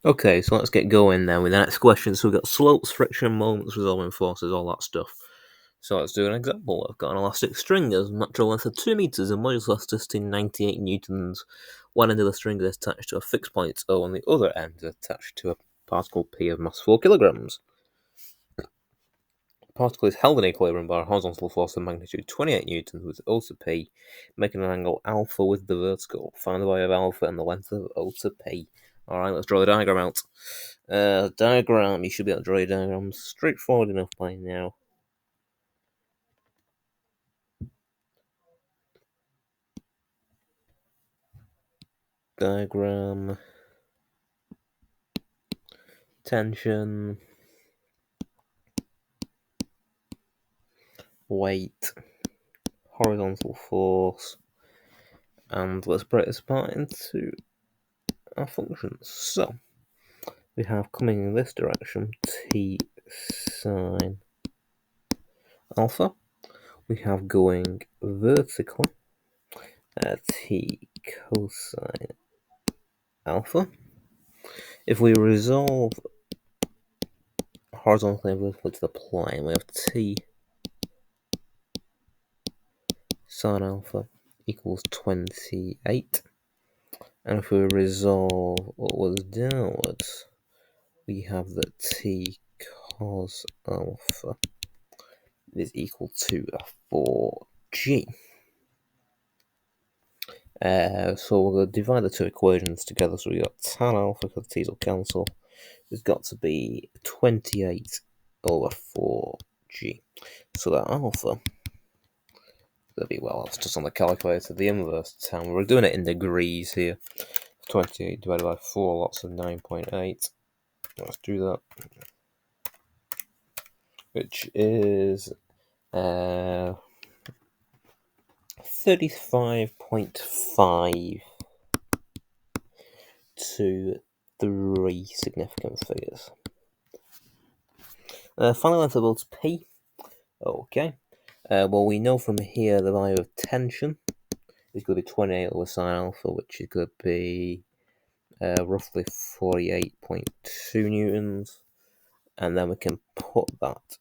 Okay, so let's get going then with the next question. So we've got slopes, friction, moments, resolving forces, all that stuff. So let's do an example. I've got an elastic string as natural length of 2 meters and modulus elasticity 98 newtons. One end of the string is attached to a fixed point O, and the other end is attached to a particle P of mass 4 kilograms. The particle is held in equilibrium by a horizontal force of magnitude 28 newtons with O to P, making an angle alpha with the vertical. Find the y of alpha and the length of O to P. Alright, let's draw the diagram out. Diagram, you should be able to draw your diagram straightforward enough by now. Diagram, tension, weight, horizontal force, and let's break this apart into our functions. So, we have coming in this direction t sine alpha. We have going vertically t cosine alpha. If we resolve horizontally and vertically to the plane, we have t sine alpha equals 28. And if we resolve upwards downwards, we have that t cos alpha is equal to 4g. So we're going to divide the two equations together. So we got tan alpha, because the t's will cancel. It's got to be 28 over 4g. So that alpha, that'll be, well, that's just on the calculator, the inverse tan. We're doing it in degrees here. 28 divided by 4, lots of 9.8. Let's do that. Which is 35.5 to 3 significant figures. Final length of volts P. Okay. Well, we know from here the value of tension is going to be 28 over sine alpha, which is going to be roughly 48.2 newtons. And then we can put that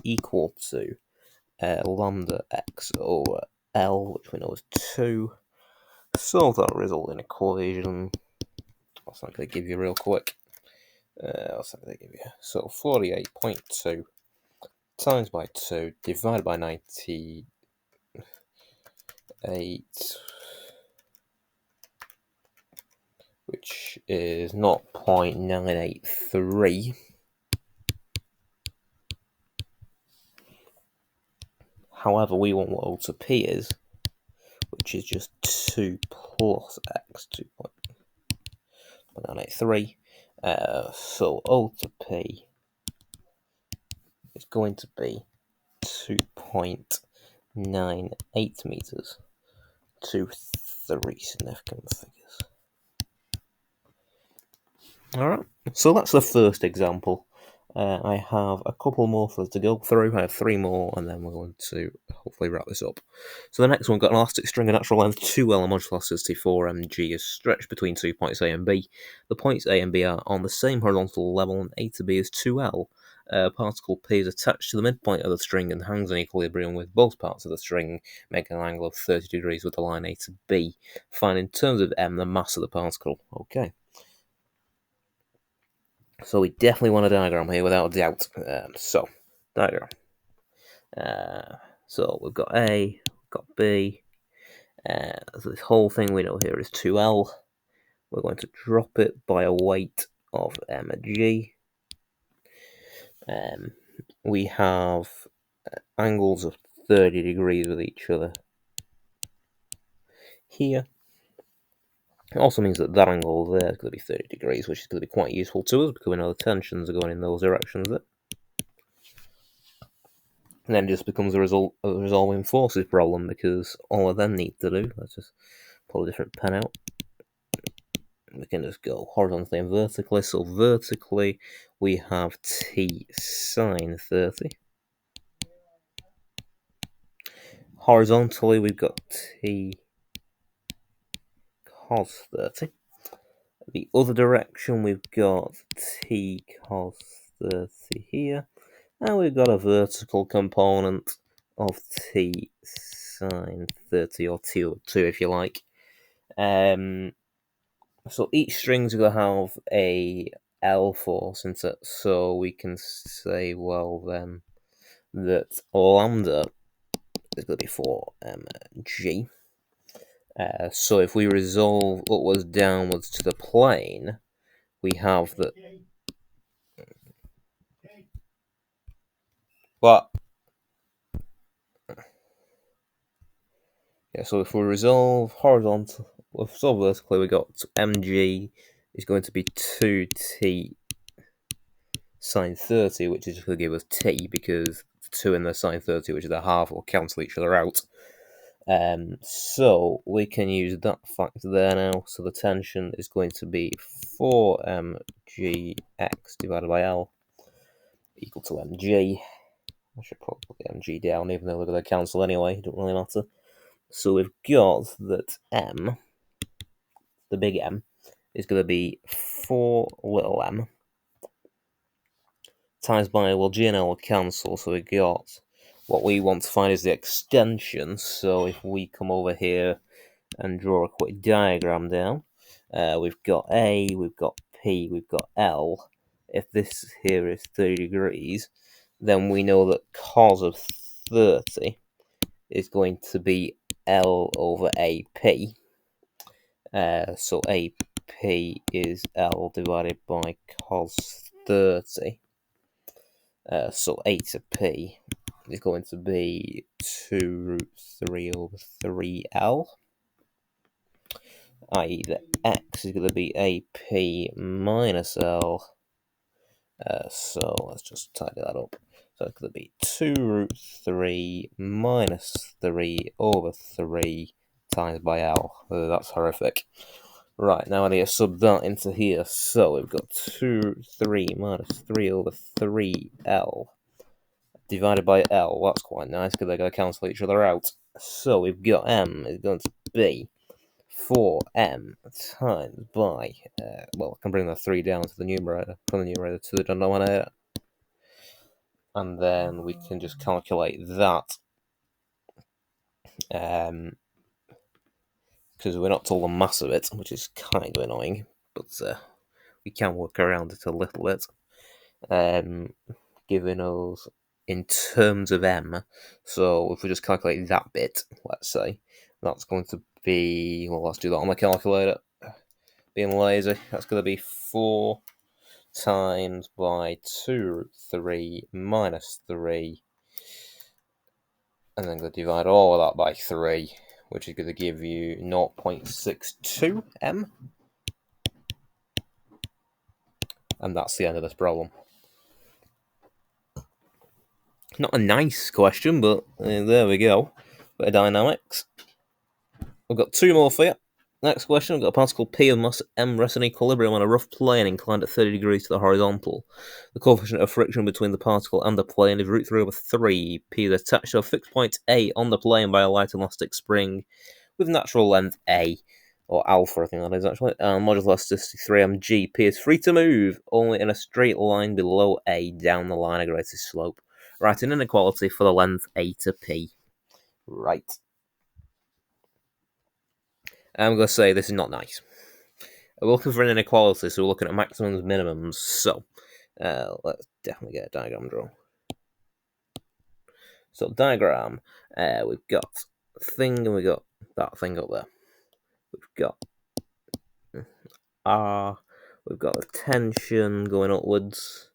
equal to lambda x over L, which we know is 2. Solve that resulting equation. What's that going to give you real quick? What's that going to give you? So 48.2 times by 2 divided by 98, which is 0.983. However, we want what O to P is, which is just 2 plus x, 2.983. So O to P is going to be 2.98 meters to 3 significant figures. Alright, so that's the first example. I have a couple more for us to go through. I have 3 more, and then we're going to hopefully wrap this up. So the next one, got an elastic string of natural length 2L and modular elasticity 4mg is stretched between 2 points A and B. The points A and B are on the same horizontal level, and A to B is 2L. Particle P is attached to the midpoint of the string and hangs in equilibrium with both parts of the string, making an angle of 30 degrees with the line A to B. Find in terms of m the mass of the particle. Okay. So we definitely want a diagram here without a doubt. So, diagram. So we've got A, we've got B. So this whole thing we know here is 2L. We're going to drop it by a weight of mg. We have angles of 30 degrees with each other here. It also means that that angle there is going to be 30 degrees, which is going to be quite useful to us because we know the tensions are going in those directions there. And then it just becomes a resolving forces problem, because all I then need to do, let's just pull a different pen out. We can just go horizontally and vertically. So vertically, we have t sine 30. Horizontally, we've got t cos 30. The other direction, we've got t cos 30 here, and we've got a vertical component of t sine 30, or t over 2 if you like. So each string's going to have a L force into it, so we can say, well then, that lambda is going to be 4mg. So if we resolve upwards downwards to the plane, we have that. But yeah, so if we resolve horizontal, resolve vertically, we got mg is going to be 2t sine 30, which is just going to give us t, because 2 and the sine 30, which is a half, will cancel each other out. So we can use that factor there now. So the tension is going to be 4mgx divided by L equal to mg. I should probably put the mg down, even though they're going to cancel anyway. It doesn't really matter. So we've got that m, the big M, is going to be 4 little m times by, well, g and L will cancel, so we got what we want to find is the extension. So if we come over here and draw a quick diagram down, we've got A, we've got P, we've got L. If this here is 30 degrees, then we know that cos of 30 is going to be L over AP. So AP is L divided by cos 30. So A to P is going to be 2 root 3 over 3L, i.e. the x is going to be AP minus L. So let's just tidy that up. So it's going to be 2 root 3 minus 3 over 3 times by L. That's horrific. Right, now I need to sub that into here. So we've got 2 root 3 minus 3 over 3L divided by L. That's quite nice, because they're going to cancel each other out. So we've got M is going to be 4m times by, well, I can bring the 3 down to the numerator, from the numerator to the denominator, and then we can just calculate that, because we're not told the mass of it, which is kind of annoying, but we can work around it a little bit, giving us in terms of m. So if we just calculate that bit, let's say, that's going to be, well, let's do that on my calculator. Being lazy, that's going to be 4 times by 2 root 3 minus 3, and then going to divide all of that by 3, which is going to give you 0.62 m. And that's the end of this problem. Not a nice question, but there we go. Bit of dynamics. We've got 2 more for you. Next question, we've got a particle P of mass m rests in equilibrium on a rough plane inclined at 30 degrees to the horizontal. The coefficient of friction between the particle and the plane is root 3 over 3. P is attached to a fixed point A on the plane by a light elastic spring with natural length A, or alpha, I think that is actually, and modular elasticity 3mg. P is free to move only in a straight line below A down the line of greatest slope. Write an inequality for the length A to P. Right. I'm going to say this is not nice. We're looking for an inequality, so we're looking at maximums and minimums. So let's definitely get a diagram drawn. So diagram, we've got thing and we've got that thing up there. We've got R, we've got the tension going upwards.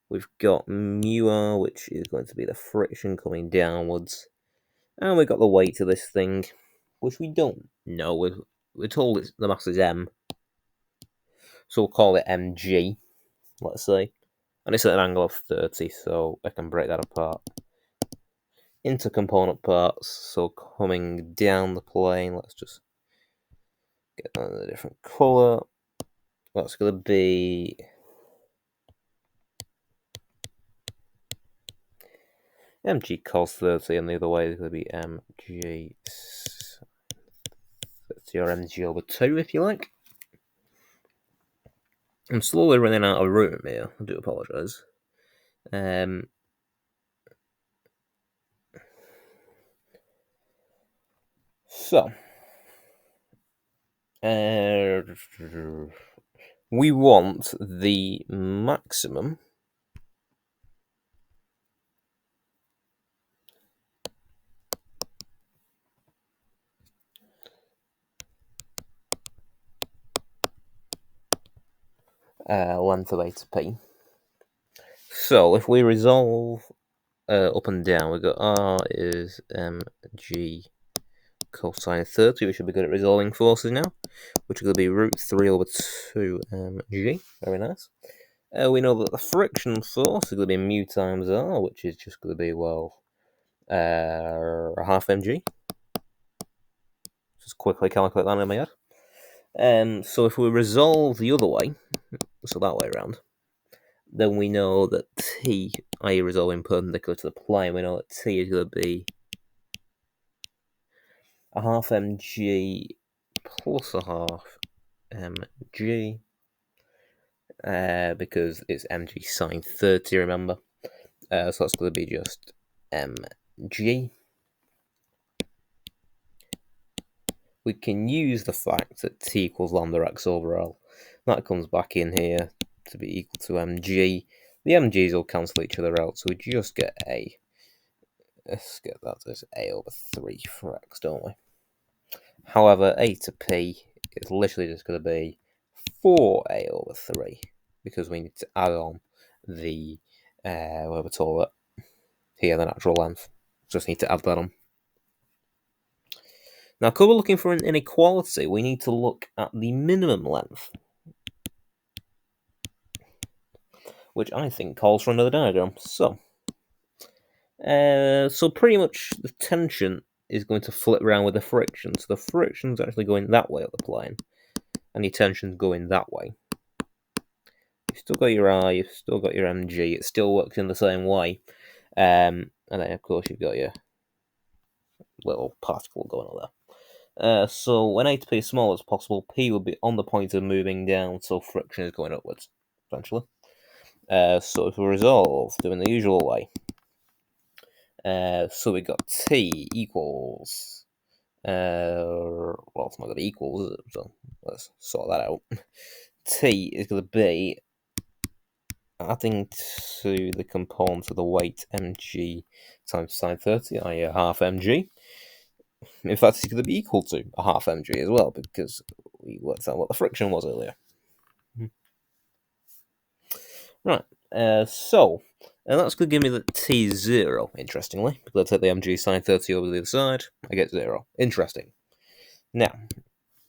We've got mu R, which is going to be the friction coming downwards. And we've got the weight of this thing, which we don't know. We're told the mass is m. So we'll call it mg, let's say. And it's at an angle of 30, so I can break that apart into component parts. So coming down the plane, let's just get that in a different colour. That's going to be mg cos 30, and the other way is going to be mg 30, or mg over 2, if you like. I'm slowly running out of room here. I do apologise. So, we want the maximum length of A to P. So, if we resolve up and down, we've got R is mg cosine 30. We should be good at resolving forces now, which is going to be root 3 over 2 mg. Very nice. We know that the friction force is going to be mu times R, which is just going to be, well, half mg. Just quickly calculate that in my head. So if we resolve the other way, so that way around, then we know that T, i.e. resolving perpendicular to the plane, we know that T is going to be a half mg plus a half mg, because it's mg sine 30, remember? So that's going to be just mg. We can use the fact that T equals lambda x over L. That comes back in here to be equal to mg. The mg's will cancel each other out, so we just get a. Let's get that as a over 3 for x, don't we? However, a to p is literally just going to be 4a over 3, because we need to add on the, what we call it, here, the natural length. Just need to add that on. Now, because we're looking for an inequality, we need to look at the minimum length, which I think calls for another diagram. So pretty much the tension is going to flip around with the friction. So the friction's actually going that way up the plane, and your tension's going that way. You've still got your R, you've still got your mg, it still works in the same way. And then, of course, you've got your little particle going on there. So when A to P is as small as possible, P will be on the point of moving down, so friction is going upwards, essentially. So if we resolve doing the usual way, so we got T equals, well, it's not going to equal, so let's sort that out. T is going to be adding to the component of the weight mg times sine 30, i.e. a half mg. In fact, it's going to be equal to a half mg as well, because we worked out what the friction was earlier. Right, so, and that's going to give me the T0, interestingly, because I take the mg sine 30 over the other side, I get 0. Interesting. Now,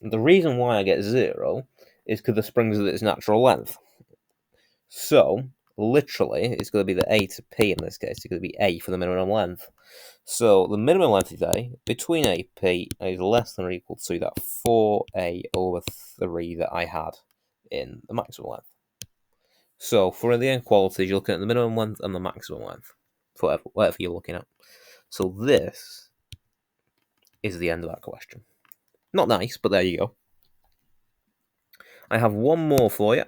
the reason why I get 0 is because the spring's at its natural length. So, literally, it's going to be the A to P in this case. It's going to be A for the minimum length. So, the minimum length is A. Between A and P is less than or equal to that 4A over 3 that I had in the maximum length. So, for the inequalities, you're looking at the minimum length and the maximum length, for whatever you're looking at. So, this is the end of that question. Not nice, but there you go. I have one more for you,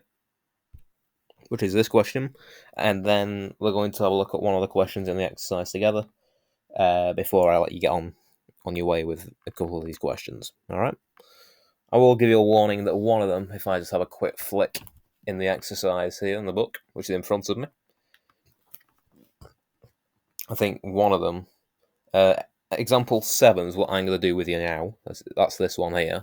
which is this question, and then we're going to have a look at one of the questions in the exercise together before I let you get on your way with a couple of these questions. All right? I will give you a warning that one of them, if I just have a quick flick in the exercise here in the book, which is in front of me, I think one of them, example 7 is what I'm going to do with you now. That's this one here.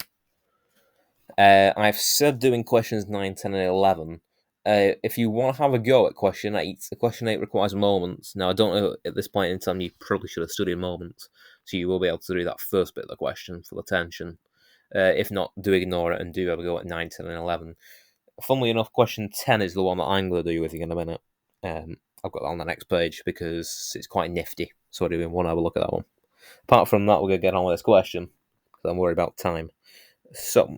I've said doing questions 9, 10, and 11. If you want to have a go at question 8, the question 8 requires moments. Now, I don't know, at this point in time, you probably should have studied moments, so you will be able to do that first bit of the question for the tension. If not, do ignore it and do have a go at 9, 10, and 11. Funnily enough, question 10 is the one that I'm going to do with you in a minute. I've got that on the next page because it's quite nifty, so I do want to have a look at that one. Apart from that, we're going to get on with this question, because I'm worried about time. So,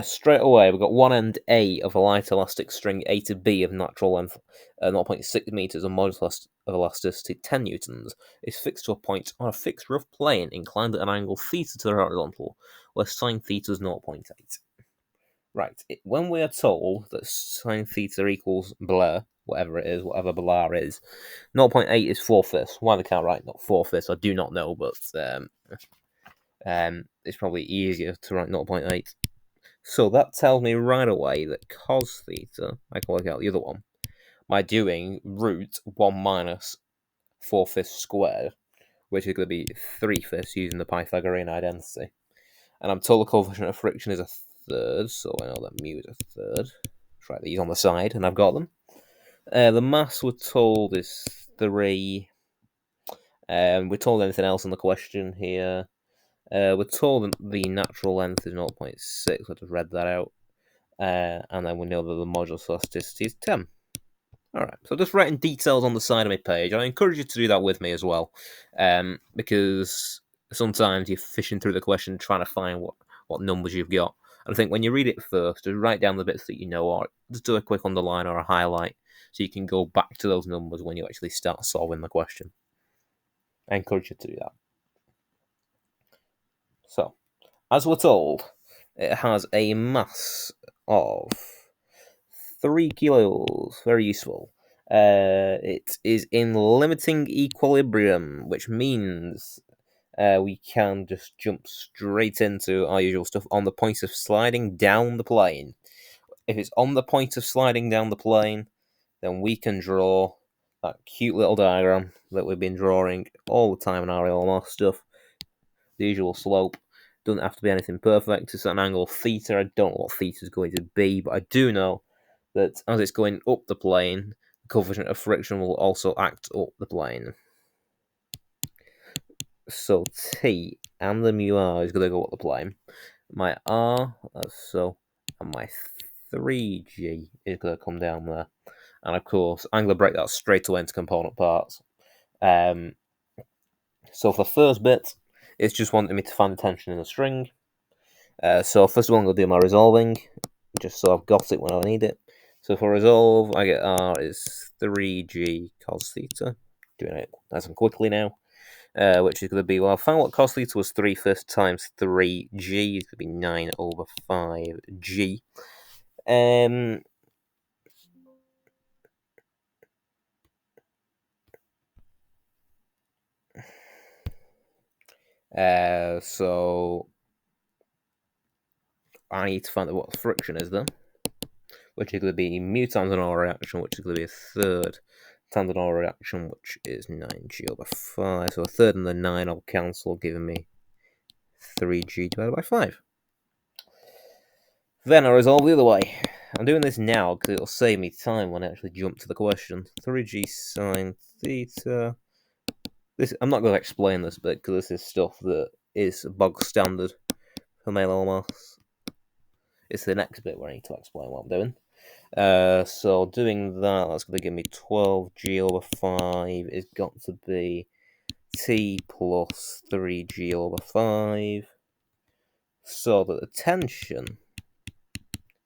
straight away, we've got one end A of a light elastic string A to B of natural length 0.6 meters and modulus of elasticity 10 newtons is fixed to a point on a fixed rough plane inclined at an angle theta to the horizontal, where sine theta is 0.8. Right, when we are told that sine theta equals blah, whatever it is, whatever blah is, 0.8 is 4/5. Why they can't write not 4/5, I do not know, but it's probably easier to write 0.8. So that tells me right away that cos theta, I can work out the other one, by doing root 1 minus 4/5 squared, which is going to be 3/5 using the Pythagorean identity. And I'm told the coefficient of friction is a third, so I know that mu is a third. Let's write these on the side, and I've got them. The mass we're told is 3. We're told anything else in the question here. We're told that the natural length is 0.6, I just read that out. And then we know that the modulus elasticity is 10. Alright, so just writing details on the side of my page. I encourage you to do that with me as well, because sometimes you're fishing through the question trying to find what numbers you've got. And I think when you read it first, just write down the bits that you know, or just do a quick underline or a highlight, so you can go back to those numbers when you actually start solving the question. I encourage you to do that. So, as we're told, it has a mass of 3 kilos. Very useful. It is in limiting equilibrium, which means we can just jump straight into our usual stuff on the point of sliding down the plane. If it's on the point of sliding down the plane, then we can draw that cute little diagram that we've been drawing all the time in our LMR stuff. The usual slope. Doesn't have to be anything perfect. It's at an angle theta. I don't know what theta is going to be, but I do know that as it's going up the plane, the coefficient of friction will also act up the plane. So T and the mu r is going to go up the plane. My R, and my 3G is going to come down there. And of course, I'm going to break that straight away into component parts. So for the first bit, it's just wanting me to find the tension in the string. So first of all, I'm going to do my resolving, just so I've got it when I need it. So for resolve, I get R is 3G cos theta. Doing it nice and quickly now. Which is going to be, well, I found what cos theta was 3/5 times 3G. It's going to be 9/5G. So I need to find out what friction is then, which is going to be mu times an R reaction, which is going to be a third times an R reaction, which is 9G/5. So a third and the 9 will cancel, giving me 3G divided by 5. Then I resolve the other way. I'm doing this now because it'll save me time when I actually jump to the question. 3G sine theta. I'm not going to explain this bit because this is stuff that is bog standard for Melo Maths. It's the next bit where I need to explain what I'm doing. So doing that's going to give me 12G/5. It's got to be T plus 3G/5. So that the tension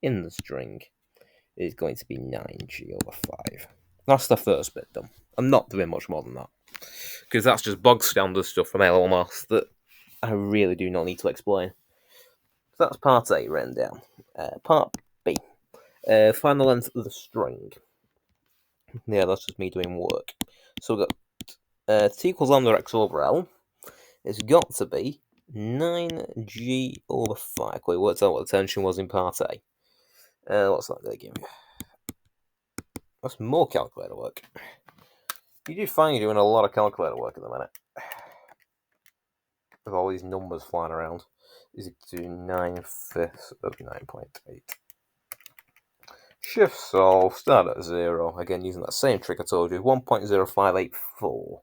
in the string is going to be 9G/5. That's the first bit done. I'm not doing much more than that, because that's just bog standard stuff from LL Maths that I really do not need to explain. So that's part A written down. Part B. Find the length of the string. Yeah, that's just me doing work. So we've got T equals lambda x over L. It's got to be 9G/5. We worked out what the tension was in part A. What's that going to give me? That's more calculator work. You do find you're doing a lot of calculator work at the minute. With all these numbers flying around. Is it to 9/5 of 9.8? Shift solve, start at 0. Again, using that same trick I told you. 1.0584,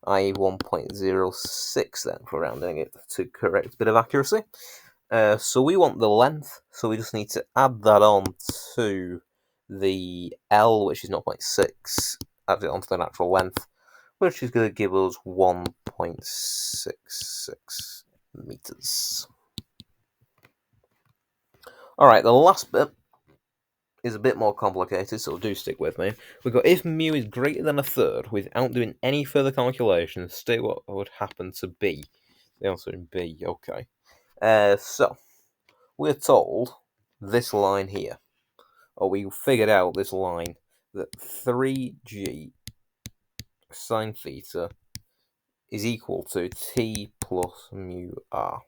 i.e. 1.06 then, for rounding it to correct bit of accuracy. So we want the length, so we just need to add that on to the L, which is 0.6, add it onto the natural length, which is going to give us 1.66 meters. Alright, the last bit is a bit more complicated, so do stick with me. We've got if mu is greater than a third, without doing any further calculations, state what would happen to B. The answer in B, okay. So, we're told this line here, or we figured out this line, that 3g sine theta is equal to t plus mu r.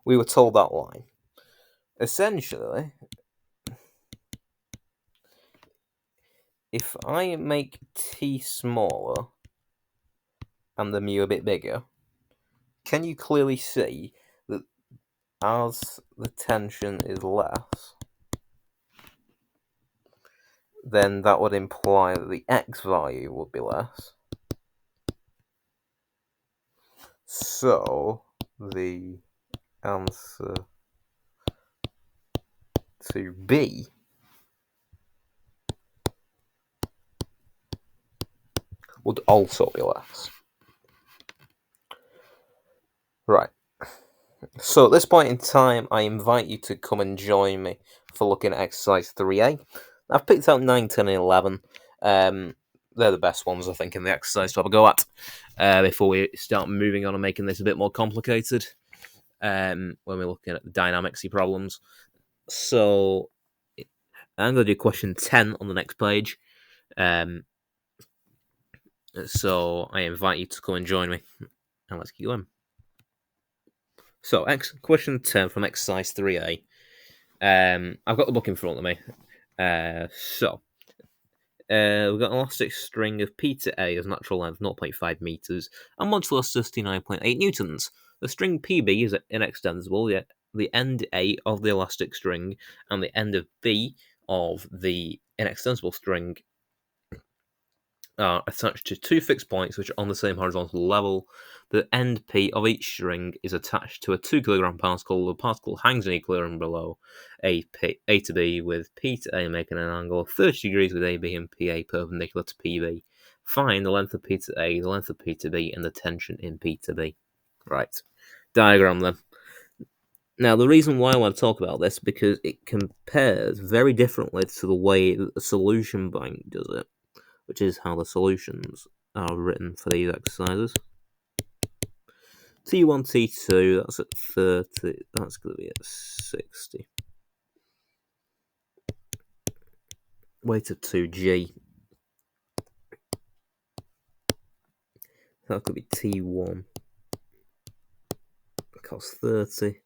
We were told that line. Essentially, if I make t smaller and the mu a bit bigger, can you clearly see that as the tension is less, then that would imply that the x value would be less. So the answer to B would also be less. Right. So at this point in time, I invite you to come and join me for looking at exercise 3A. I've picked out 9, 10, and 11. They're the best ones, I think, in the exercise to have a go at before we start moving on and making this a bit more complicated when we're looking at the dynamicsy problems. So I'm going to do question 10 on the next page. So I invite you to come and join me, and let's keep going. So question 10 from exercise 3A. I've got the book in front of me. We've got an elastic string of P to A as natural length 0.5 meters and modulus 39.8 newtons. The string PB is inextensible, yet the end A of the elastic string and the end of B of the inextensible string are attached to two fixed points which are on the same horizontal level. The end P of each string is attached to a 2 kilogram particle. The particle hangs in equilibrium below A to B, with P to A making an angle of 30 degrees with AB and PA perpendicular to PB. Find the length of P to A, the length of P to B, and the tension in P to B. Right. Diagram then. Now, the reason why I want to talk about this is because it compares very differently to the way that the solution bank does it, which is how the solutions are written for these exercises. T1, T2, that's at 30, that's going to be at 60. Weight of 2G. That could be T1. Costs 30.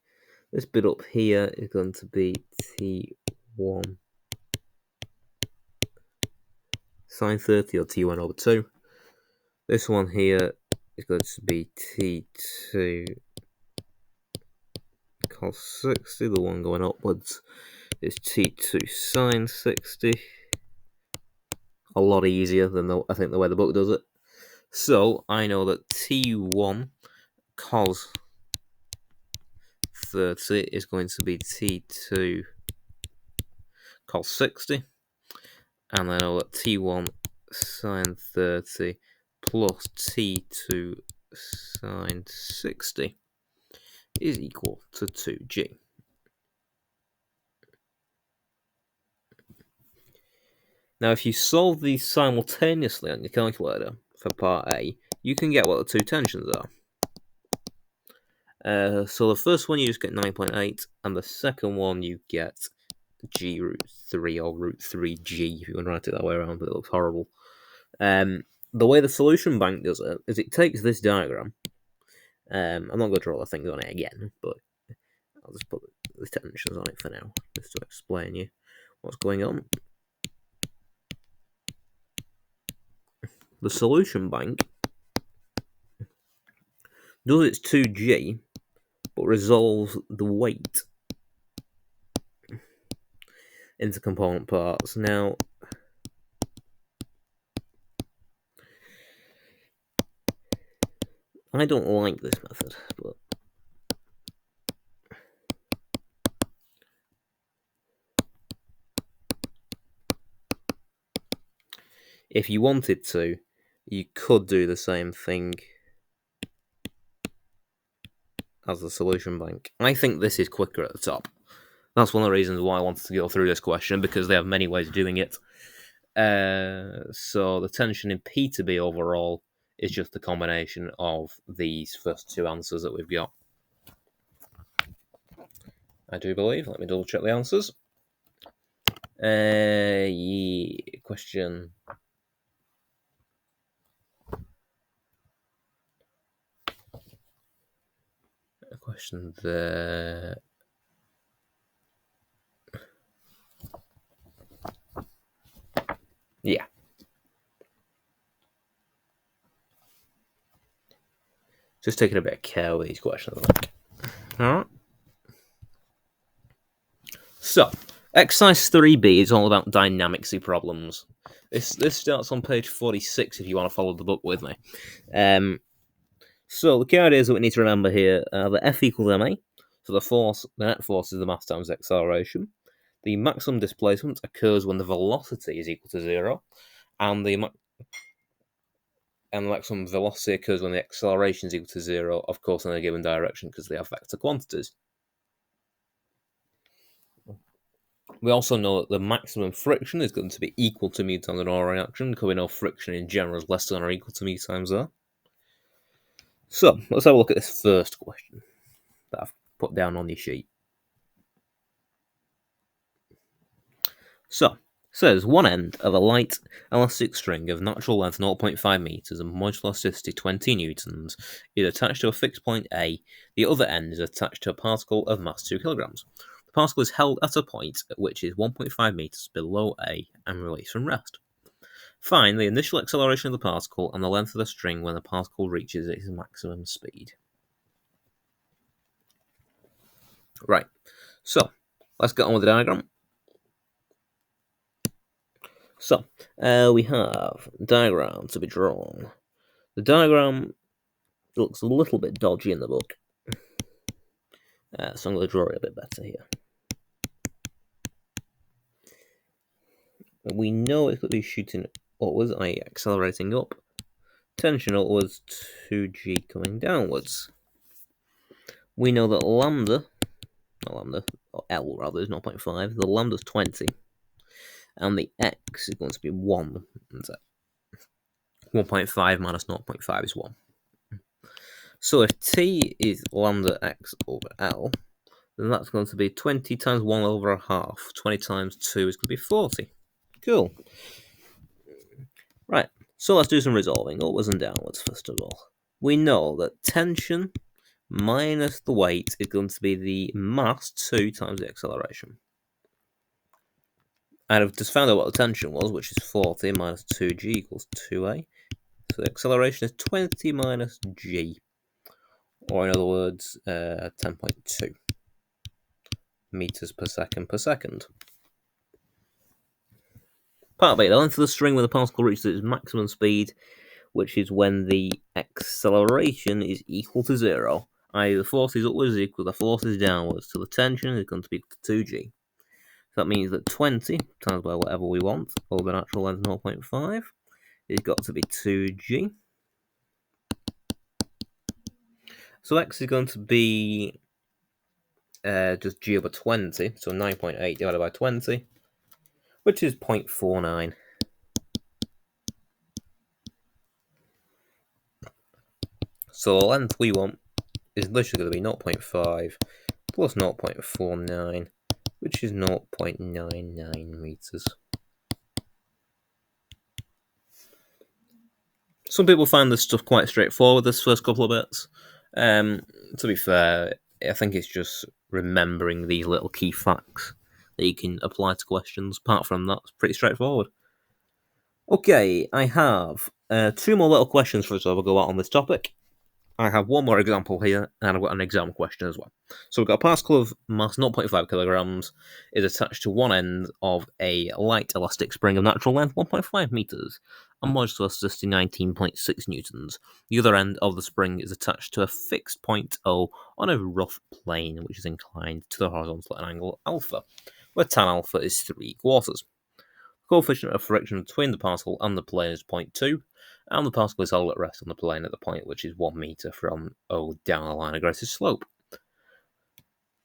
This bit up here is going to be T1 sine 30, or T1 over 2. This one here is going to be T2 cos 60. The one going upwards is T2 sine 60. A lot easier than I think the way the book does it. So I know that T1 cos 30 is going to be T2 cos 60. And I know that T1 sine 30 plus T2 sine 60 is equal to 2G. Now, if you solve these simultaneously on your calculator for part A, you can get what the two tensions are. So the first one you just get 9.8, and the second one you get G root 3 or root 3G, if you want to write it that way around, but it looks horrible. The way the solution bank does it is it takes this diagram. I'm not going to draw the things on it again, but I'll just put the tensions on it for now, just to explain you what's going on. The solution bank does its 2G, but resolves the weight into component parts. Now, I don't like this method, but if you wanted to, you could do the same thing as the solution bank. I think this is quicker at the top. That's one of the reasons why I wanted to go through this question, because they have many ways of doing it. So the tension in P to B overall is just the combination of these first two answers that we've got. I do believe. Let me double check the answers. Question. A question there. Yeah. Just taking a bit of care with these questions. Alright. So, exercise 3B is all about dynamicsy problems. This starts on page 46 if you want to follow the book with me. So, the key ideas that we need to remember here are that F equals ma. So, the net force is the mass times acceleration. The maximum displacement occurs when the velocity is equal to 0. And the maximum velocity occurs when the acceleration is equal to 0, of course, in a given direction because they are vector quantities. We also know that the maximum friction is going to be equal to mu times an R reaction, because we know friction in general is less than or equal to mu times R. So, let's have a look at this first question that I've put down on your sheet. So, it says one end of a light elastic string of natural length 0.5 meters and modular elasticity 20 newtons is attached to a fixed point A. The other end is attached to a particle of mass 2 kilograms. The particle is held at a point which is 1.5 meters below A and released from rest. Find the initial acceleration of the particle and the length of the string when the particle reaches its maximum speed. Right, so let's get on with the diagram. So, we have a diagram to be drawn. The diagram looks a little bit dodgy in the book, so I'm going to draw it a bit better here. We know it's going to be shooting upwards, i.e. accelerating up. Tension upwards, 2g coming downwards. We know that L rather, is 0.5. The lambda's 20. And the x is going to be 1. 1.5 minus 0.5 is 1. So if t is lambda x over L, then that's going to be 20 times 1 over a half. 20 times 2 is going to be 40. Cool. Right, so let's do some resolving, upwards and downwards first of all. We know that tension minus the weight is going to be the mass 2 times the acceleration. And I've just found out what the tension was, which is 40 minus 2g equals 2a. So the acceleration is 20 minus g, or in other words, 10.2 meters per second. Part B, the length of the string when the particle reaches its maximum speed, which is when the acceleration is equal to 0, i.e. the force is upwards is equal to the force is downwards, so the tension is going to be equal to 2g. So that means that 20 times by whatever we want, over the natural length 0.5, is got to be 2g. So x is going to be just g over 20, so 9.8 divided by 20, which is 0.49. So the length we want is literally going to be 0.5 plus 0.49, which is 0.99 meters. Some people find this stuff quite straightforward, this first couple of bits. To be fair, I think it's just remembering these little key facts that you can apply to questions. Apart from that, it's pretty straightforward. Okay, I have 2 more little questions for us to go out on this topic. I have one more example here, and I've got an exam question as well. So we've got a particle of mass 0.5 kilograms is attached to one end of a light elastic spring of natural length 1.5 meters, and modular elasticity 19.6 newtons. The other end of the spring is attached to a fixed point O on a rough plane, which is inclined to the horizontal at an angle alpha, where tan alpha is 3/4. The coefficient of friction between the particle and the plane is 0.2, and the particle is held at rest on the plane at the point which is 1 meter from O down a line of greatest slope.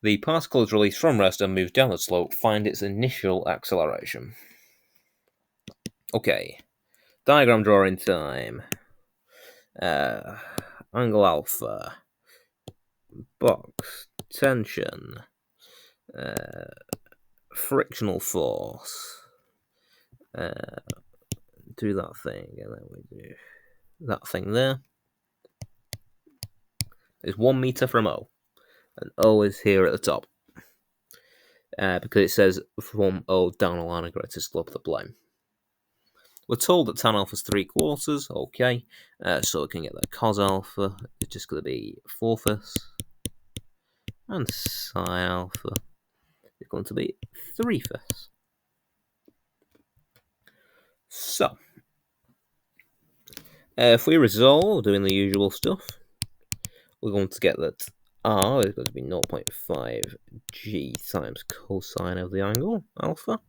The particle is released from rest and moves down the slope. Find its initial acceleration. Okay, diagram drawing time. Angle alpha, box, tension, frictional force. Do that thing, and then we do that thing there. It's 1 meter from O, and O is here at the top. Because it says from O down a line of greatest slope of the plane. We're told that tan alpha is 3/4, okay, so we can get that cos alpha is just going to be 4/5, and sine alpha is going to be 3/5. So, if we resolve doing the usual stuff, we're going to get that R is going to be 0.5 g times cosine of the angle alpha.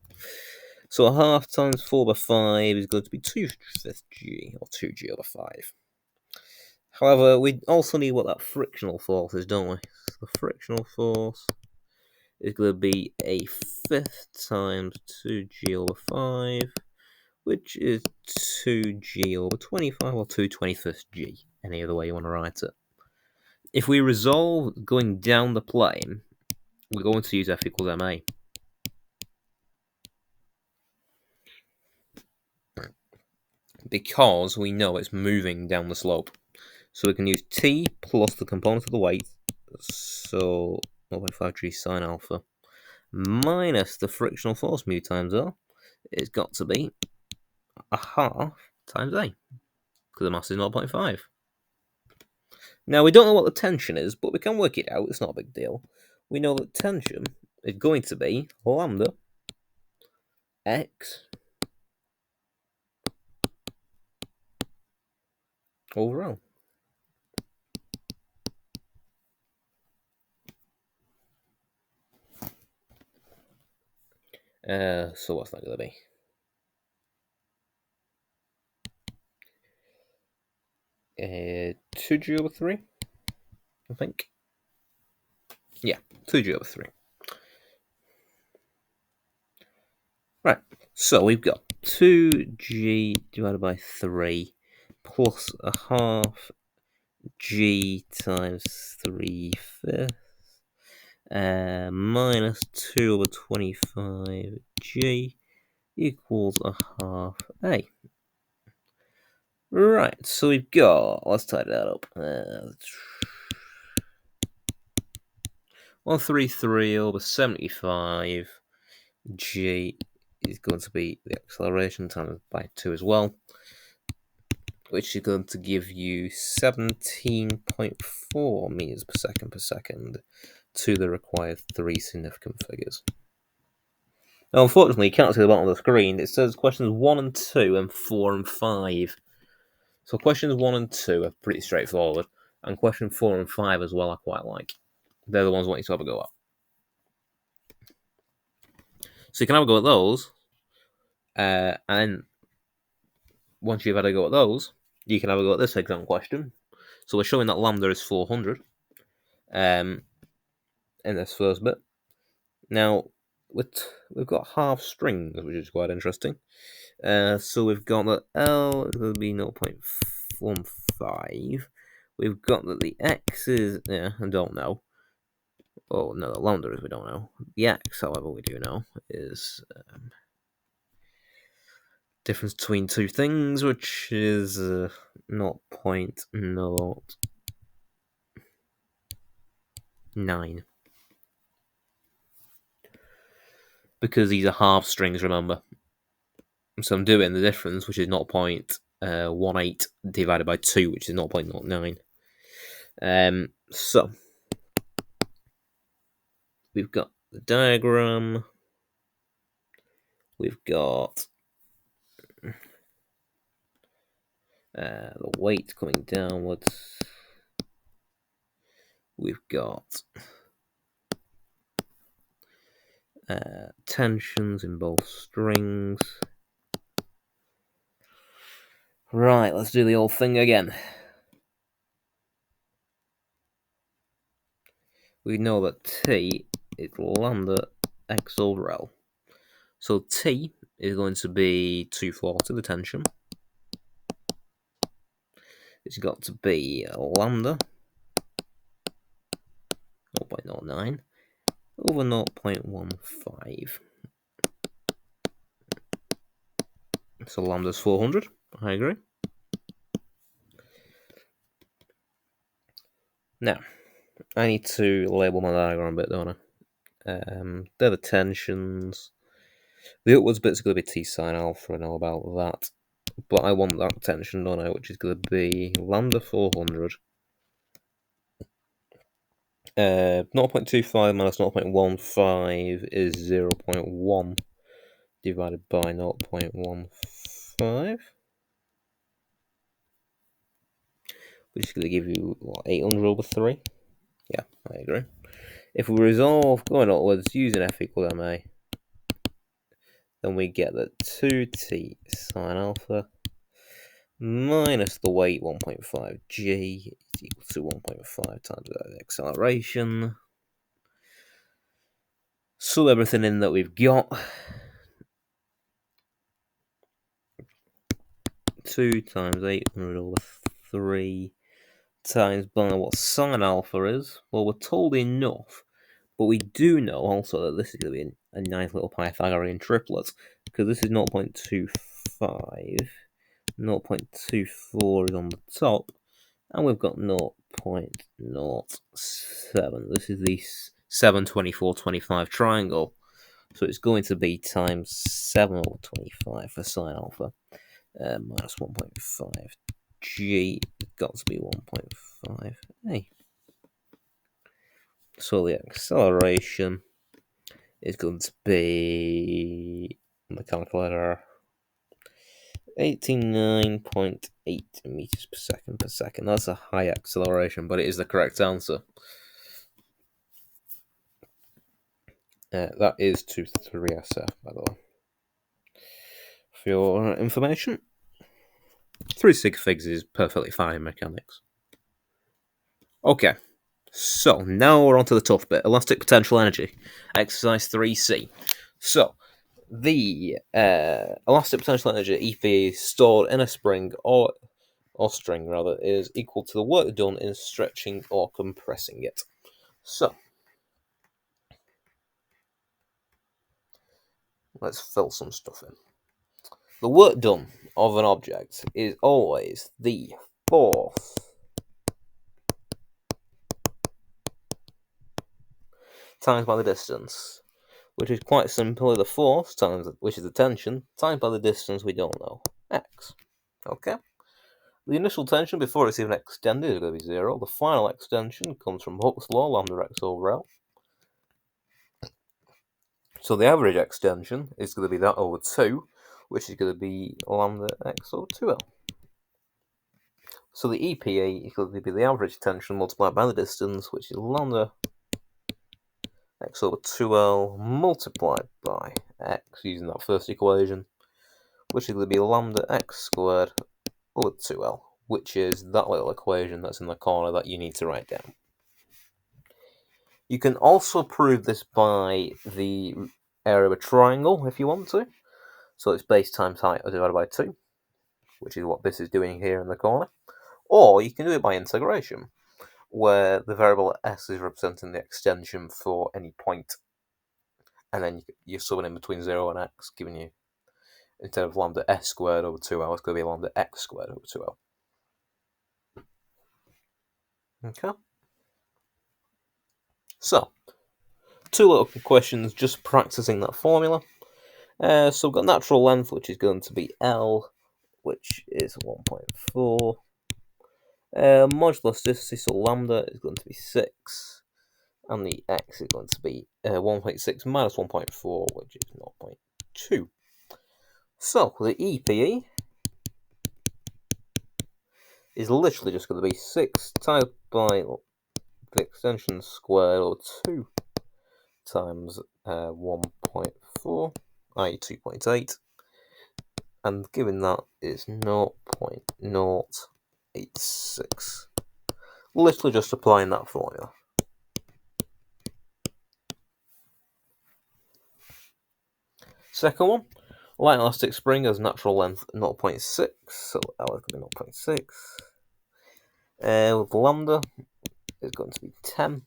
So a half times 4/5 is going to be 2/5 g, or 2g over 5. However, we also need what that frictional force is, don't we? So the frictional force is going to be a fifth times 2g over 5, which is 2g over 25, or 2/25 g, any other way you want to write it. If we resolve going down the plane, we're going to use F equals ma. Because we know it's moving down the slope. So we can use t plus the component of the weight, so 0.5 g sine alpha, minus the frictional force mu times r. It's got to be a half times a, because the mass is 0.5. Now, we don't know what the tension is, but we can work it out. It's not a big deal. We know that tension is going to be lambda x over L. So what's that going to be? Uh, 2g over 3, I think. Yeah, 2g over 3. Right, so we've got 2g divided by 3 plus a half g times 3/5 minus 2 over 25g equals a half a. Right, so we've got, let's tidy that up. 133 over 75 g is going to be the acceleration times by 2 as well, which is going to give you 17.4 meters per second to the required 3 significant figures. Now, unfortunately, you can't see the bottom of the screen. It says questions 1 and 2 and 4 and 5. So questions 1 and 2 are pretty straightforward, and question 4 and 5 as well I quite like. They're the ones I want you to have a go at. So you can have a go at those, and once you've had a go at those, you can have a go at this exam question. So we're showing that lambda is 400 in this first bit. Now, we've got half strings, which is quite interesting. So we've got that L is going to be 0.15. We've got that the X is, I don't know. Oh, no, the lambda is we don't know. The X, however, we do know, is difference between two things, which is 0.09. Because these are half strings, remember. So I'm doing the difference, which is 0.18 divided by 2, which is 0.09. So we've got the diagram. We've got the weight coming downwards. We've got tensions in both strings. Right, let's do the old thing again. We know that T is lambda x over L. So T is going to be 240, the tension. It's got to be lambda 0.09 over 0.15. So lambda's 400. I agree. Now, I need to label my diagram a bit, don't I? They're the tensions. The upwards bit's going to be T sine alpha, I know about that. But I want that tension, don't I, which is going to be lambda 400. 0.25 minus 0.15 is 0.1 divided by 0.15. Which is going to give you, what, 800 over 3? Yeah, I agree. If we resolve going upwards using F equal ma, then we get that 2t sine alpha minus the weight 1.5 g is equal to 1.5 times the acceleration. Sub everything in that we've got. 2 times 800 over 3 times by what sine alpha is. Well, we're told enough, but we do know also that this is going to be a nice little Pythagorean triplet, because this is 0.25, 0.24 is on the top, and we've got 0.07. This is the 7, 24, 25 triangle. So it's going to be times 7 over 25 for sine alpha, minus 1.5 g, got to be 1.5 a. So the acceleration is going to be, on the calculator, 89.8 meters per second. That's a high acceleration, but it is the correct answer. That is 2-3SF, by the way. For your information, 3 sig figs is perfectly fine in mechanics. Okay, so now we're on to the tough bit. Elastic potential energy, exercise 3C. So, the elastic potential energy, EP, stored in a spring or string rather, is equal to the work done in stretching or compressing it. So, let's fill some stuff in. The work done of an object is always the force times by the distance, which is quite simply the force times, which is the tension, times by the distance we don't know, x. Okay? The initial tension before it's even extended is going to be 0. The final extension comes from Hooke's law, lambda x over L. So the average extension is going to be that over 2, which is going to be lambda x over 2L. So the EPA is going to be the average tension multiplied by the distance, which is lambda x over 2L multiplied by x, using that first equation, which is going to be lambda x squared over 2L, which is that little equation that's in the corner that you need to write down. You can also prove this by the area of a triangle if you want to. So it's base times height divided by 2, which is what this is doing here in the corner. Or you can do it by integration, where the variable s is representing the extension for any point, and then you're subbing in between 0 and x, giving you, instead of lambda s squared over 2L, it's going to be lambda x squared over 2L. Okay? So, 2 little questions just practicing that formula. So we've got natural length, which is going to be L, which is 1.4. Modulus distance, so lambda is going to be 6. And the x is going to be 1.6 minus 1.4, which is 0.2. So the EPE is literally just going to be 6 times by the extension squared, or 2 times 1.4, i.e. 2.8. And given that is 0.086. Literally just applying that formula. Second one, light elastic spring has natural length 0.6, so L is going to be 0.6. With lambda is going to be 10.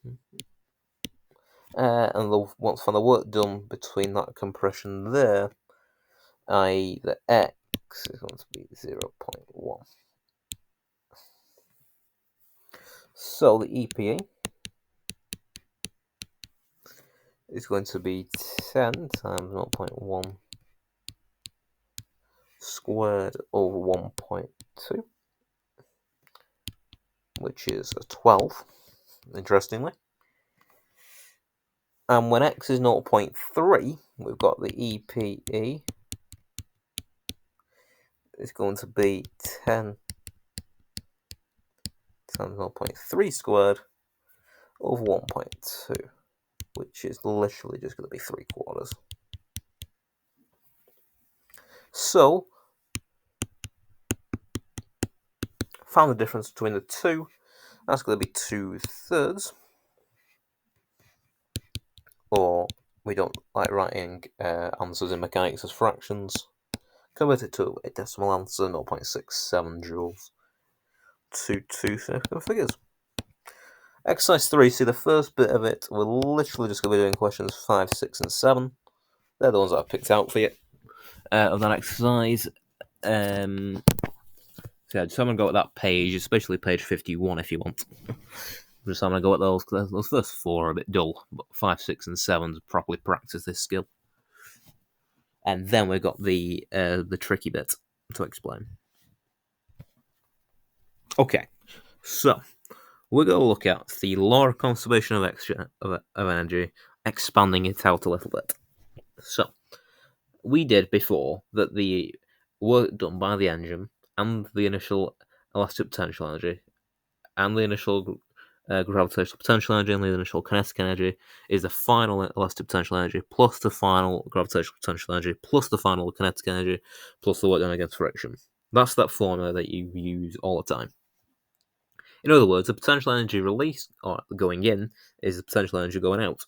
and once from the work done between that compression there, i.e. the x is going to be 0.1. So the EPA is going to be 10 times 0.1 squared over 1.2, which is a 12, interestingly. And when x is 0.3, we've got the EPE is going to be 10 times 0.3 squared over 1.2, which is literally just going to be 3/4. So, found the difference between the two. That's going to be 2/3. Or we don't like writing answers in mechanics as fractions. Convert it to a decimal answer, 0.67 joules. 2 figures. Exercise 3, see the first bit of it, we're literally just going to be doing questions 5, 6, and 7. They're the ones that I picked out for you of that exercise. So yeah, just having a go at that page, especially page 51 if you want. Just having a go at those, because those first 4 are a bit dull, but 5, 6, and 7 to properly practice this skill. And then we've got the tricky bit to explain. Okay, so we're going to look at the law of conservation of energy, expanding it out a little bit. So, we did before that the work done by the engine and the initial elastic potential energy and the initial gravitational potential energy and the initial kinetic energy is the final elastic potential energy plus the final gravitational potential energy plus the final kinetic energy plus the work done against friction. That's that formula that you use all the time. In other words, the potential energy released or going in is the potential energy going out.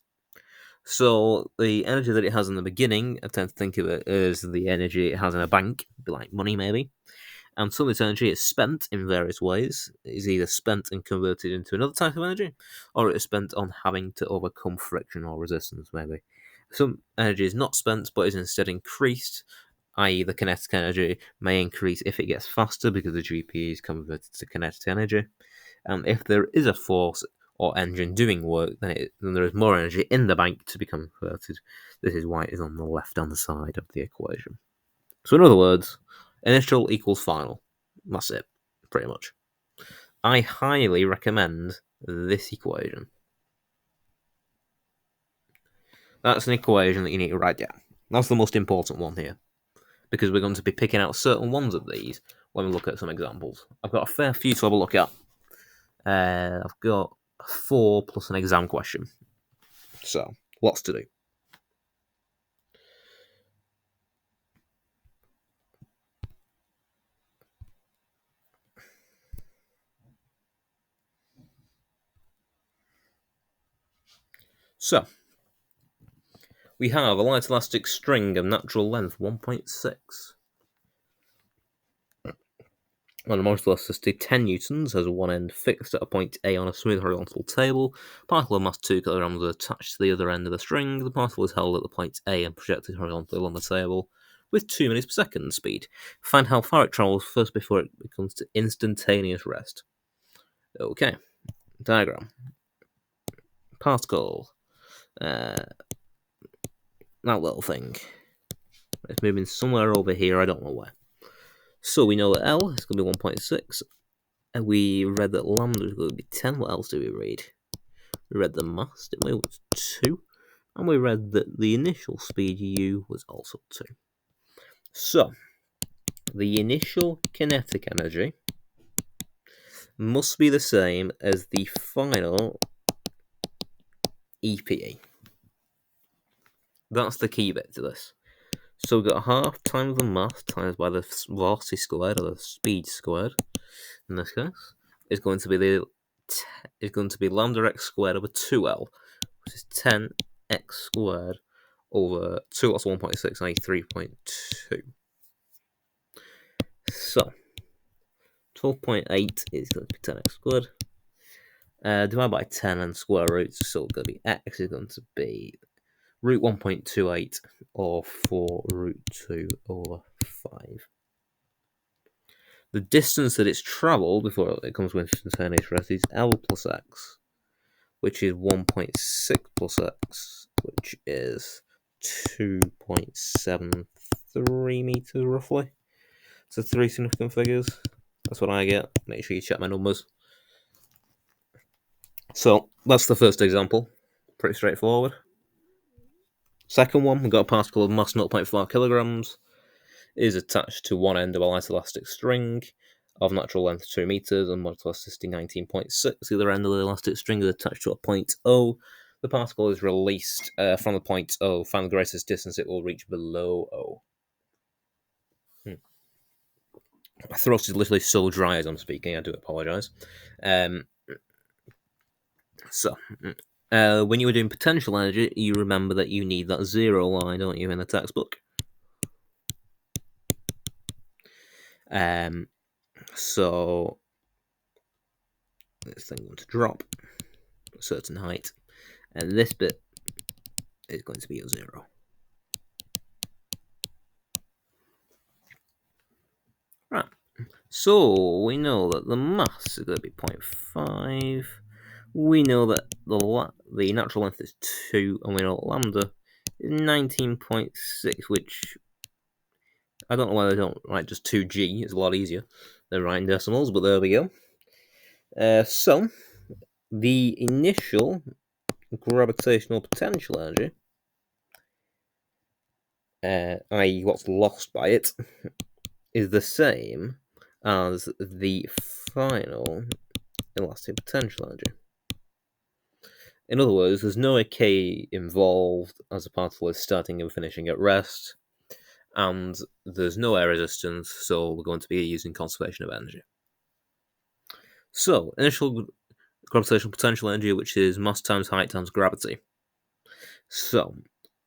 So the energy that it has in the beginning, I tend to think of it as the energy it has in a bank, be like money maybe. And some of its energy is spent in various ways. It is either spent and converted into another type of energy, or it is spent on having to overcome friction or resistance, maybe. Some energy is not spent, but is instead increased, i.e. the kinetic energy may increase if it gets faster because the GP is converted to kinetic energy. And if there is a force or engine doing work, then there is more energy in the bank to be converted. This is why it is on the left-hand side of the equation. So in other words, initial equals final. That's it, pretty much. I highly recommend this equation. That's an equation that you need to write down. That's the most important one here, because we're going to be picking out certain ones of these when we look at some examples. I've got a fair few to have a look at. I've got 4 plus an exam question. So, lots to do. So, we have a light elastic string of natural length 1.6. On a motor elasticity 10 newtons has one end fixed at a point A on a smooth horizontal table. Particle of mass 2 kilograms is attached to the other end of the string. The particle is held at the point A and projected horizontally along the table with 2 meters per second speed. Find how far it travels first before it comes to instantaneous rest. Okay, diagram. Particle. That little thing. It's moving somewhere over here, I don't know where. So we know that L is going to be 1.6. And we read that lambda is going to be 10. What else did we read? We read the mass, didn't we? It was 2. And we read that the initial speed u was also 2. So, the initial kinetic energy must be the same as the final EPE. That's the key bit to this. So we've got half times the mass times by the velocity squared, or the speed squared, in this case, is going to be lambda x squared over 2L, which is 10x squared over 2, that's 1.6, i.e. 3.2. So, 12.8 is going to be 10x squared, Divided by 10 and square roots, so it's going to be x is going to be root 1.28 or 4 root 2 over 5. The distance that it's travelled before it comes to instantaneous rest is L plus x, which is 1.6 plus x, which is 2.73 meters roughly. So 3 significant figures. That's what I get. Make sure you check my numbers. So that's the first example. Pretty straightforward. Second one, we've got a particle of mass 0.5 kilograms. Is attached to one end of a light elastic string of natural length 2 meters and modular elasticity 19.6. The other end of the elastic string is attached to a point O. The particle is released from the point O. Find the greatest distance it will reach below O. My throat is literally so dry as I'm speaking. I do apologise. When you were doing potential energy, you remember that you need that zero line, don't you, in the textbook? So this thing going to drop a certain height, and this bit is going to be a 0. Right. So we know that the mass is going to be 0.5. We know that the natural length is 2, and we know that lambda is 19.6, which I don't know why they don't write just 2g. It's a lot easier than writing decimals, but there we go. So the initial gravitational potential energy, i.e. what's lost by it, is the same as the final elastic potential energy. In other words, there's no k involved as the particle is starting and finishing at rest, and there's no air resistance, so we're going to be using conservation of energy. So, initial gravitational potential energy, which is mass times height times gravity. So,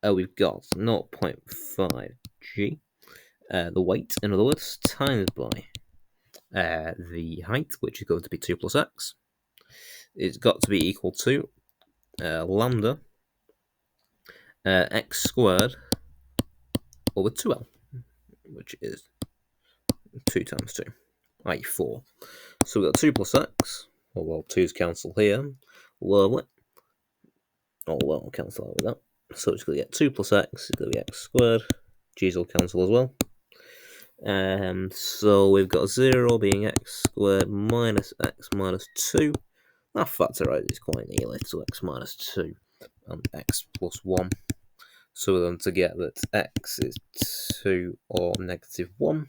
we've got 0.5 g, the weight, in other words, times by the height, which is going to be 2 plus x. It's got to be equal to lambda x squared over 2l, which is 2 times 2, i.e. 4. So we've got 2 plus x, well, 2's cancel here, lovely. Oh, well, I'll cancel out with that. So it's going to get 2 plus x, it's going to be x squared, g's will cancel as well. So we've got 0 being x squared minus x minus 2. That factorises quite neatly, so x minus 2 and x plus 1. So we're going to get that x is 2 or negative 1.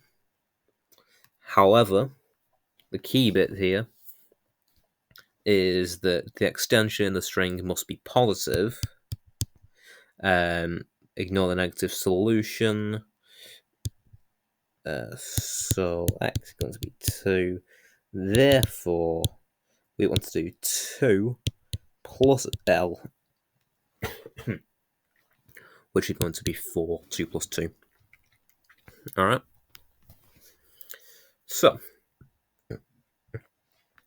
However, the key bit here is that the extension in the string must be positive. Ignore the negative solution. So x is going to be 2. Therefore, we want to do 2 plus L, which is going to be 4, 2 plus 2. Alright. So,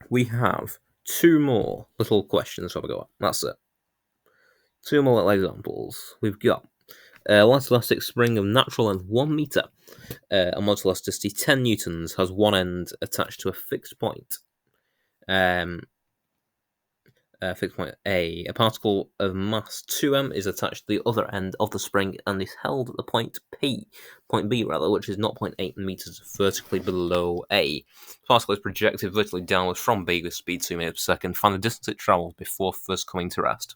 we have 2 more little questions to have a go at. That's it. 2 more little examples. We've got a light elastic spring of natural length 1 meter, a modular elasticity 10 newtons, has one end attached to a fixed point. Fixed point A. A particle of mass 2m is attached to the other end of the spring and is held at the point B, which is 0.8 meters vertically below A. The particle is projected vertically downwards from B with speed 2 meters per second. Find the distance it travels before first coming to rest.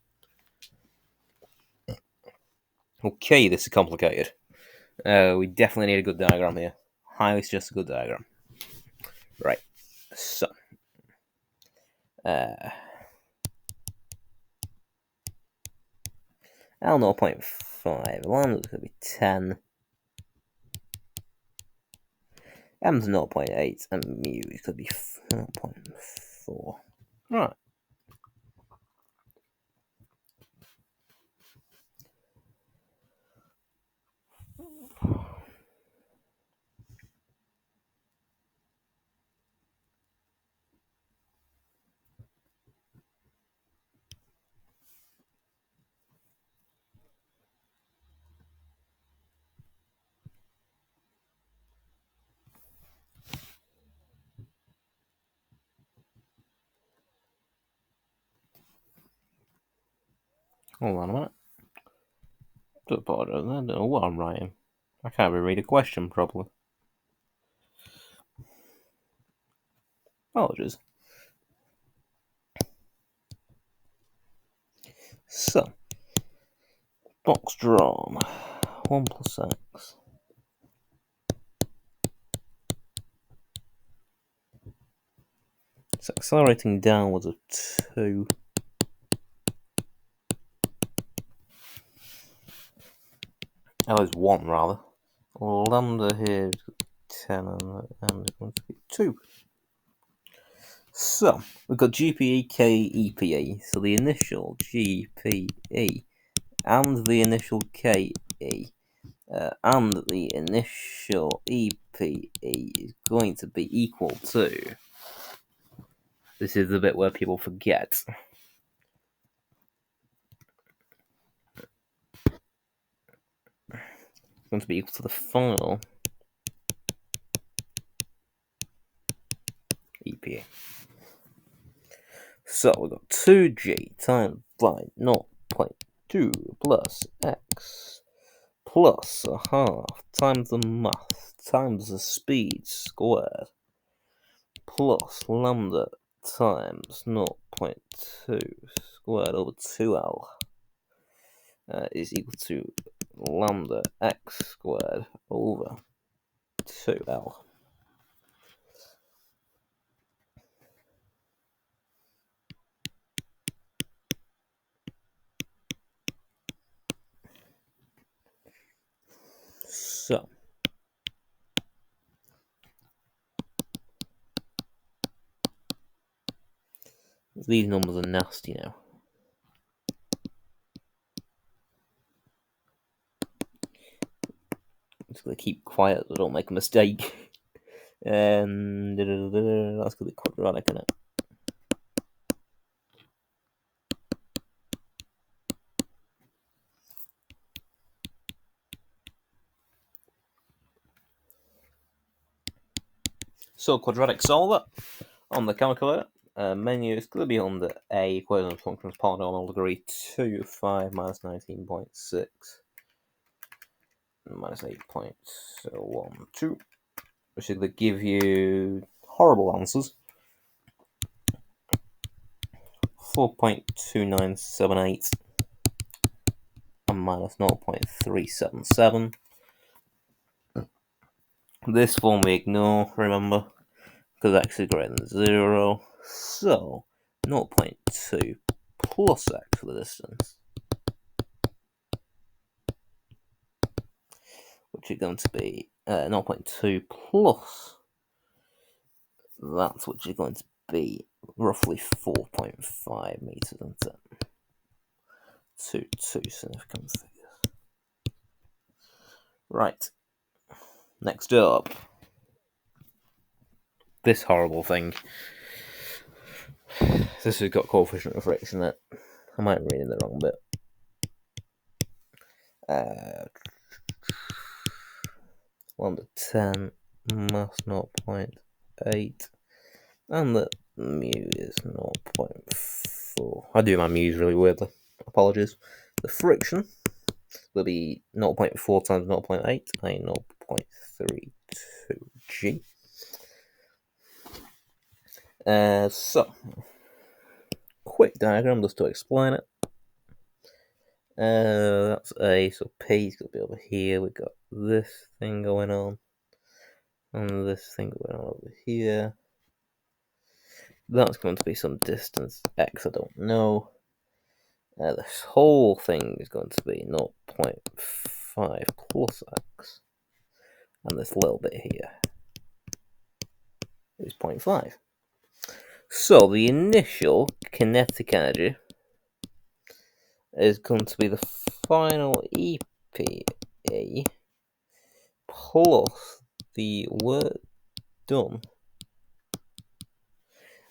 Okay, this is complicated. We definitely need a good diagram here. Highly suggested a good diagram. Right. So. L 0.5. Lambda is going to be 10. M's 0.8. And mu is going to be 0.4. Right. Hold on a minute. I don't know what I'm writing. I can't even read a question properly. Apologies. So, box drawn. 1 plus x. It's accelerating downwards of 2. Oh, it's 1 rather. Lambda here is 10 and it's going to be 2. So, we've got GPE, K, EPE. So the initial GPE and the initial KE and the initial EPE is going to be equal to... This is the bit where people forget. It's going to be equal to the final EPE. So we've got 2g times by 0.2 plus x plus a half times the mass times the speed squared plus lambda times 0.2 squared over 2l is equal to lambda x squared over 2l. So, these numbers are nasty now. I'm just going to keep quiet so I don't make a mistake. And that's going to be quadratic, isn't it? So, quadratic solver on the calculator. Menu is going to be under A, equation of functions, polynomial degree 2, 5 minus 19.6 minus 8.12, which is going to give you horrible answers. 4.2978 and minus 0.377. This form we ignore, remember, because x is greater than 0. So, 0.2 plus x for the distance, which is going to be 0.2 plus that's which is going to be roughly 4.5 meters and 2 significant figures. Right. Next up, this horrible thing. This has got coefficient of friction in it. I might be reading the wrong bit. 1 to 10 mass 0.8 and the mu is 0.4. I do my mu's really weirdly. Apologies. The friction will be 0.4 times 0.8, i.e. 0.32 g. So, quick diagram just to explain it. That's A, so P's going to be over here. We've got this thing going on, and this thing going on over here. That's going to be some distance x, I don't know. This whole thing is going to be 0.5 plus x, and this little bit here is 0.5. So the initial kinetic energy is going to be the final EPE plus the work done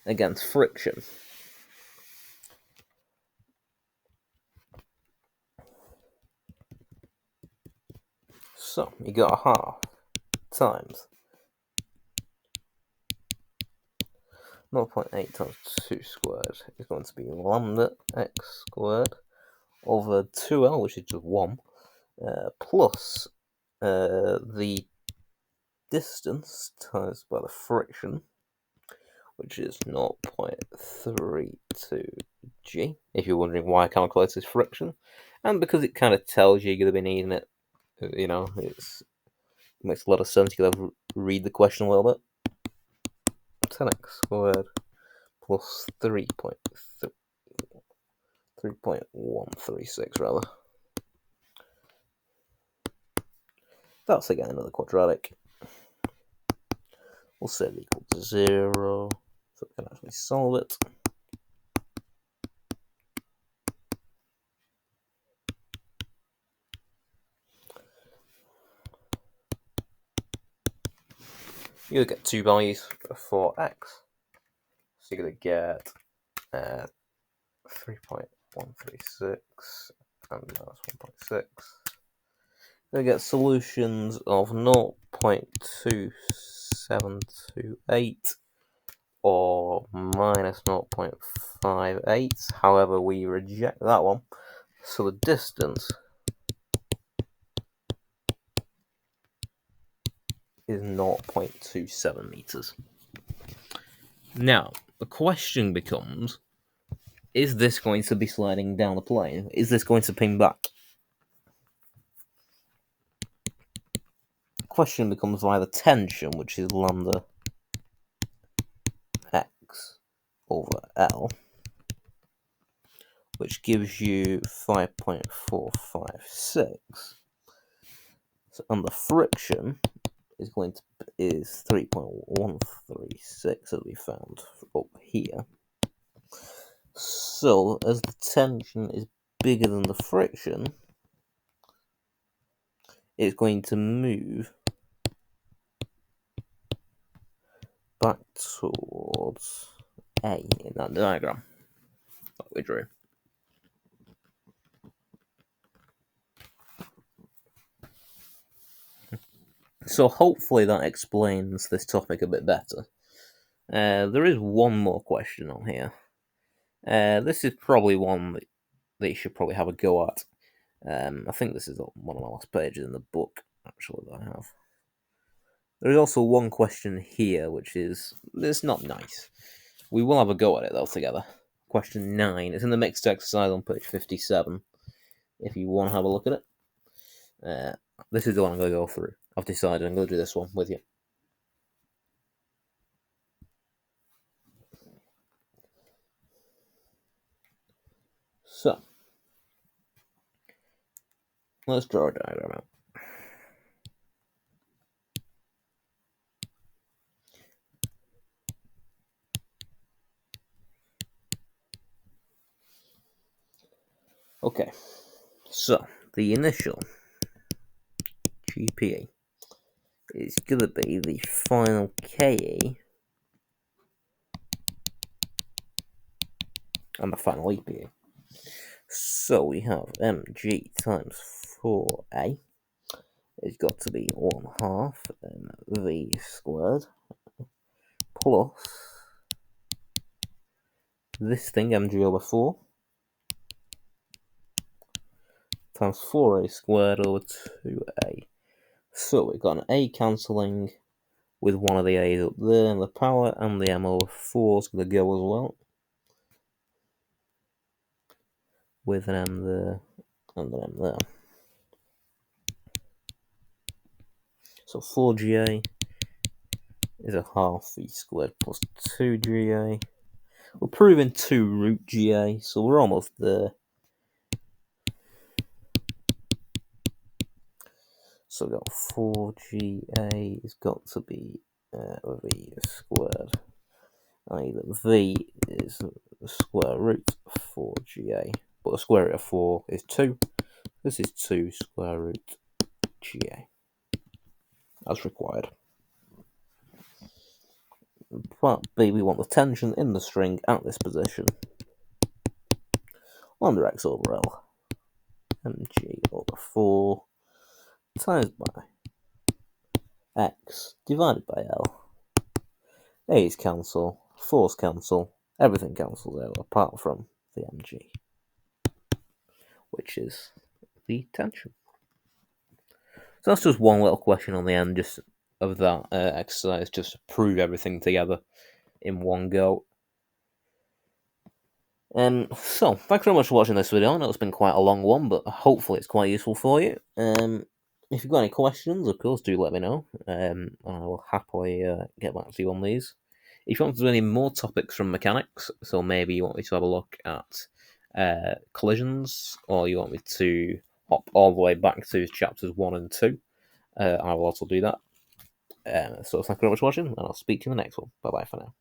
against friction. So you got a half times 0.8 times 2 squared is going to be lambda x squared over 2L, which is just 1, plus the distance times by the friction, which is 0.32g, if you're wondering why I calculate this friction. And because it kind of tells you you're going to be needing it, you know, it makes a lot of sense. You gotta read the question a little bit. 10x squared plus 3.136 rather. That's again another quadratic. We'll set it equal to 0, so we can actually solve it. You're going to get two values for x. So you're going to get 3.136 and that's 1.6. You're going to get solutions of 0.2728 or minus 0.58. However, we reject that one. So the distance is 0.27 meters. Now, the question becomes, is this going to be sliding down the plane? Is this going to ping back? The question becomes via the tension, which is lambda x over L, which gives you 5.456. So, and the friction is 3.136 as we found up here. So as the tension is bigger than the friction, it's going to move back towards A in that diagram that we drew. So hopefully that explains this topic a bit better. There is one more question on here. This is probably one that you should probably have a go at. I think this is one of my last pages in the book, actually, that I have. There is also one question here, which is, it's not nice. We will have a go at it, though, together. Question 9. It's in the mixed exercise on page 57, if you want to have a look at it. This is the one I'm going to go through. I've decided I'm going to do this one with you. So, let's draw a diagram out. Okay, so the initial GPE is going to be the final KE and the final EPE. So we have mg times 4a is got to be 1/2 mv squared plus this thing, mg over 4, times 4a squared over 2a. So we've got an a cancelling with one of the a's up there in the power, and the m over 4 is going to go as well, with an m there and an m there. So 4ga is 1/2 v squared plus 2ga. We're proving 2 root ga, so we're almost there. So we've got 4ga has got to be v squared. i.e. that v is the square root of 4ga, but the square root of 4 is 2. This is 2 square root ga, as required. Part B, we want the tension in the string at this position. Lambda x over L, mg over 4, times by x divided by L. A's cancel, 4's cancel, everything cancels out apart from the mg. which is the tension. So that's just one little question on the end, just of that exercise, just to prove everything together in one go. So, thanks very much for watching this video. I know it's been quite a long one, but hopefully it's quite useful for you. If you've got any questions, of course, do let me know. And I will happily get back to you on these. If you want to do any more topics from mechanics, so maybe you want me to have a look at collisions, or you want me to hop all the way back to chapters 1 and 2, I will also do that. So thank you very much for watching, and I'll speak to you in the next one. Bye bye for now.